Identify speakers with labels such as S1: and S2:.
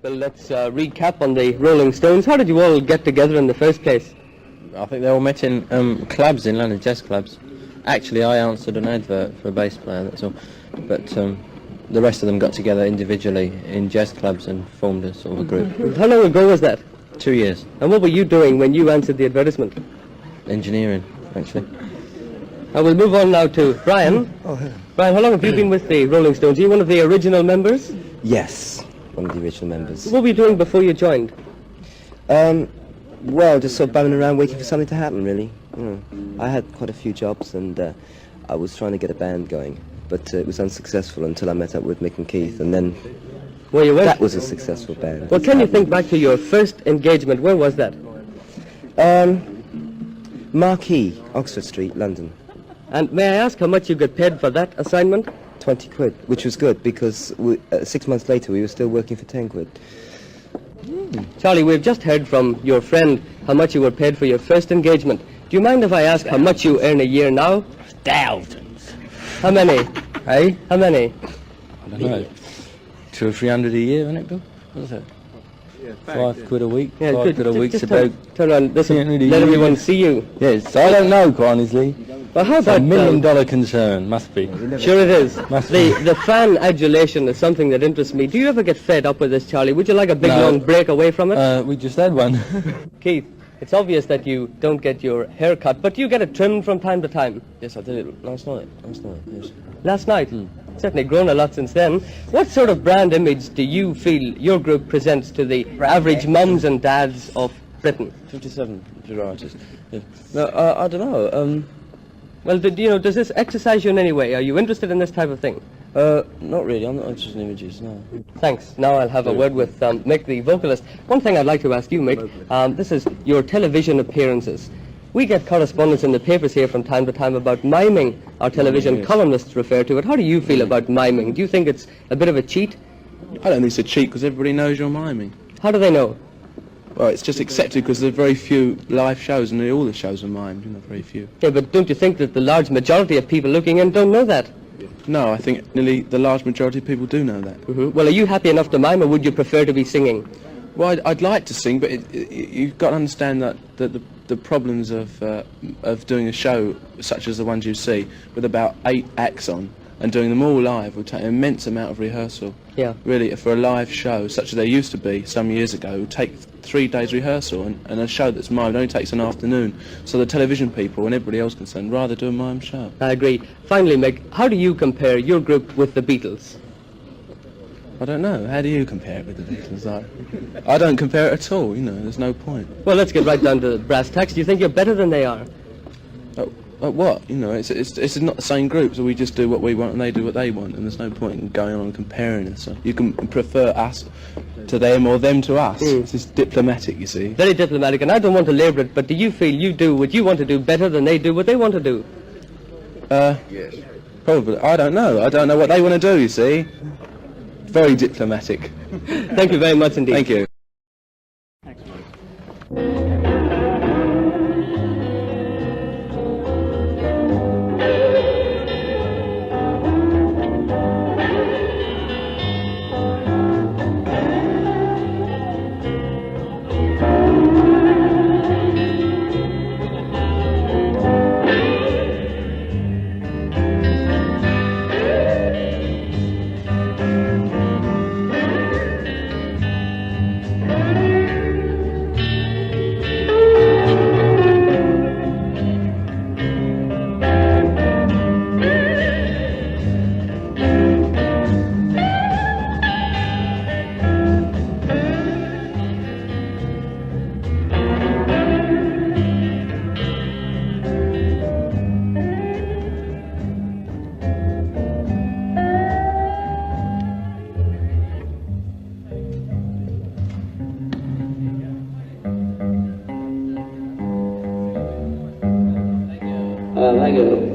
S1: Well, let's recap on the Rolling Stones. How did you all get together in the first place?
S2: I think they all met in clubs in London, jazz clubs. Actually, I answered an advert for a bass player, that's all. But the rest of them got together individually in jazz clubs and formed a sort of a group.
S1: How long ago was that?
S2: 2 years.
S1: And what were you doing when you answered the advertisement?
S2: Engineering, actually.
S1: I will move on now to Brian.
S3: Oh, yeah.
S1: Brian, how long have you been with the Rolling Stones? Are you one of the original members?
S3: Yes, one of the original members.
S1: What were you doing before you joined?
S3: Well, just sort of bumming around waiting for something to happen, really. I had quite a few jobs and I was trying to get a band going, but it was unsuccessful until I met up with Mick and Keith, and then
S1: Where you went?
S3: that was a successful band.
S1: Well, can you think back to your first engagement? Where was that?
S3: Marquee, Oxford Street, London.
S1: And may I ask how much you got paid for that assignment?
S3: 20 quid, which was good because 6 months later we were still working for 10 quid.
S1: Charlie, we've just heard from your friend how much you were paid for your first engagement. Do you mind if I ask how much you earn a year now?
S2: Thousands.
S1: How many?
S2: Hey?
S1: How many?
S2: I don't know. 200 or 300 a year, isn't it, Bill? What is it? £5 a week.
S1: Yeah,
S2: £5
S1: good.
S2: a week's
S1: Just
S2: about...
S1: turn around. Listen,
S2: Yeah, really,
S1: let
S2: you-
S1: everyone see you.
S2: Yes, I don't know, quite honestly.
S1: Well, how
S2: It's a
S1: about...
S2: $1 million concern, must be.
S1: Sure it is.
S2: Must be.
S1: The fan adulation is something that interests me. Do you ever get fed up with this, Charlie? Would you like a big
S2: No.
S1: long break away from it?
S2: We just had one.
S1: Keith, it's obvious that you don't get your hair cut, but do you get it trimmed from time to time?
S2: Yes, I did it last night, yes.
S1: Last night? Certainly grown a lot since then. What sort of brand image do you feel your group presents to the average mums and dads of Britain?
S2: 57 varieties. Yeah. No, I don't know.
S1: Well, does this exercise you in any way? Are you interested in this type of thing?
S2: Not really. I'm not interested in images, no.
S1: Thanks. Now I'll have a word with Mick, the vocalist. One thing I'd like to ask you, Mick, this is your television appearances. We get correspondence in the papers here from time to time about miming. Our television columnists refer to it. How do you feel about miming? Do you think it's a bit of a cheat?
S4: I don't think it's a cheat because everybody knows you're miming.
S1: How do they know?
S4: Well, it's just accepted because there are very few live shows and all the shows are mimed, very few.
S1: Yeah, but don't you think that the large majority of people looking in don't know that?
S4: No, I think nearly the large majority of people do know that.
S1: Well, are you happy enough to mime, or would you prefer to be singing?
S4: Well, I'd like to sing, but you've got to understand that the problems of doing a show such as the ones you see, with about 8 acts on, and doing them all live would take an immense amount of rehearsal.
S1: Yeah.
S4: Really, for a live show, such as there used to be some years ago, it would take 3 days rehearsal, and a show that's mimed only takes an afternoon. So the television people and everybody else concerned rather do a mimed show.
S1: I agree. Finally, Mick, how do you compare your group with the Beatles?
S4: I don't know. How do you compare it with the Beatles? I don't compare it at all. There's no point.
S1: Well, let's get right down to brass tacks. Do you think you're better than they are?
S4: What? It's not the same group, so we just do what we want and they do what they want, and there's no point in going on and comparing us. So you can prefer us to them or them to us. This is diplomatic, you see.
S1: Very diplomatic, and I don't want to labour it, but do you feel you do what you want to do better than they do what they want to do?
S4: Yes. Probably. I don't know. I don't know what they want to do, you see. Very diplomatic.
S1: Thank you very much indeed.
S4: Thank you.
S1: Thank you.